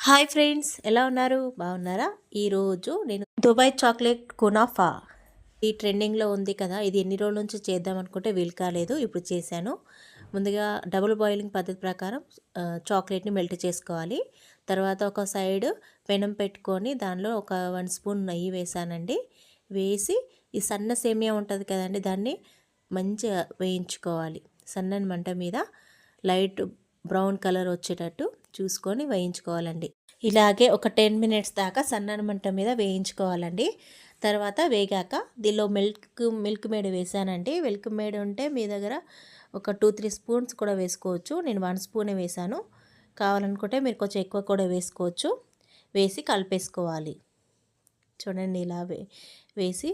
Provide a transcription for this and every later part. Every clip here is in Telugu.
హాయ్ ఫ్రెండ్స్, ఎలా ఉన్నారు? బాగున్నారా? ఈరోజు నేను దుబాయ్ చాక్లెట్ కునాఫా ఈ ట్రెండింగ్లో ఉంది కదా. ఇది ఎన్ని రోజుల నుంచి చేద్దాం అనుకుంటే వీలు కాలేదు, ఇప్పుడు చేశాను. ముందుగా డబుల్ బాయిలింగ్ పద్ధతి ప్రకారం చాక్లెట్ని మెల్ట్ చేసుకోవాలి. తర్వాత ఒక సైడ్ పెనం పెట్టుకొని దానిలో ఒక 1 స్పూన్ నెయ్యి వేసానండి. వేసి ఈ సన్న సేమియా ఉంటుంది కదండి, దాన్ని మంచిగా వేయించుకోవాలి. సన్నని మంట మీద లైట్ బ్రౌన్ కలర్ వచ్చేటట్టు చూసుకొని వేయించుకోవాలండి. ఇలాగే ఒక 10 మినిట్స్ దాకా సన్నని మంట మీద వేయించుకోవాలండి. తర్వాత వేగాక దీనిలో మిల్క్ మేడ్ వేసానండి. మిల్క్ మేడ్ ఉంటే మీ దగ్గర ఒక 2-3 స్పూన్స్ కూడా వేసుకోవచ్చు. నేను 1 స్పూనే వేసాను. కావాలనుకుంటే మీరు కొంచెం ఎక్కువ కూడా వేసుకోవచ్చు. వేసి కలిపేసుకోవాలి. చూడండి, ఇలా వేసి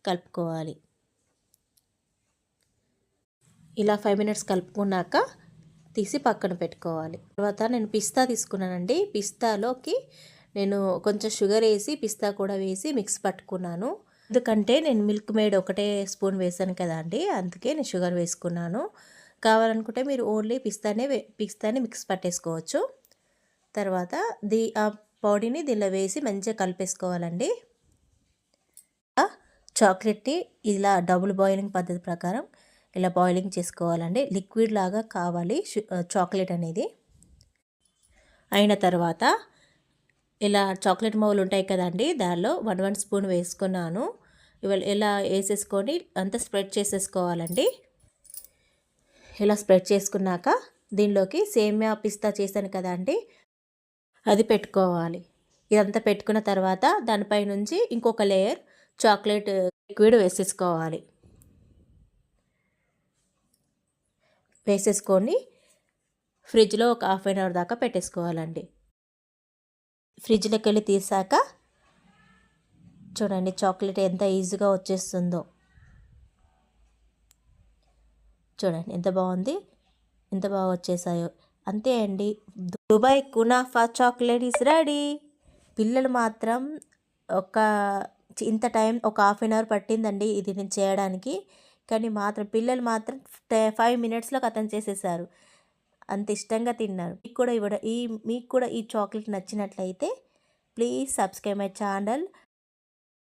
కలుపుకోవాలి. ఇలా 5 మినిట్స్ కలుపుకున్నాక తీసి పక్కన పెట్టుకోవాలి. తర్వాత నేను పిస్తా తీసుకున్నానండి. పిస్తాలోకి నేను కొంచెం షుగర్ వేసి పిస్తా కూడా వేసి మిక్స్ పట్టుకున్నాను. ఎందుకంటే నేను మిల్క్ మేడ్ ఒకటే స్పూన్ వేసాను కదా అండి, అందుకే నేను షుగర్ వేసుకున్నాను. కావాలనుకుంటే మీరు ఓన్లీ పిస్తాని మిక్స్ పట్టేసుకోవచ్చు. తర్వాత ఆ పౌడర్ని దీనిలో వేసి మంచిగా కలిపేసుకోవాలండి. చాక్లెట్ని ఇలా డబుల్ బాయిలింగ్ పద్ధతి ప్రకారం ఇలా బాయిలింగ్ చేసుకోవాలండి. లిక్విడ్ లాగా కావాలి చాక్లెట్ అనేది. అయిన తర్వాత ఇలా చాక్లెట్ మౌలు ఉంటాయి కదండి, దానిలో 1 స్పూన్ వేసుకున్నాను. ఇవాళ ఇలా వేసేసుకొని అంతా స్ప్రెడ్ చేసేసుకోవాలండి. ఇలా స్ప్రెడ్ చేసుకున్నాక దీనిలోకి సేమియా పిస్తా చేశాను కదా అండి, అది పెట్టుకోవాలి. ఇదంతా పెట్టుకున్న తర్వాత దానిపై నుంచి ఇంకొక లేయర్ చాక్లెట్ లిక్విడ్ వేసేసుకోవాలి. వేసేసుకొని ఫ్రిడ్జ్లో ఒక హాఫ్ అన్ అవర్ దాకా పెట్టేసుకోవాలండి. ఫ్రిడ్జ్లోకి వెళ్ళి తీసాక చూడండి చాక్లెట్ ఎంత ఈజీగా వచ్చేస్తుందో. చూడండి ఎంత బాగుంది, ఎంత బాగా వచ్చేసాయో. అంతే అండి, Dubai kunafa chocolate is ready. పిల్లలు మాత్రం ఒక ఇంత టైం ఒక హాఫ్ అన్ అవర్ పట్టిందండి ఇది నేను చేయడానికి. కానీ మాత్రం పిల్లలు మాత్రం 5 మినిట్స్లో కథం చేసేసారు. అంత ఇష్టంగా తిన్నారు. మీకు కూడా ఈ చాక్లెట్ నచ్చినట్లయితే ప్లీజ్ సబ్స్క్రైబ్ మై ఛానల్.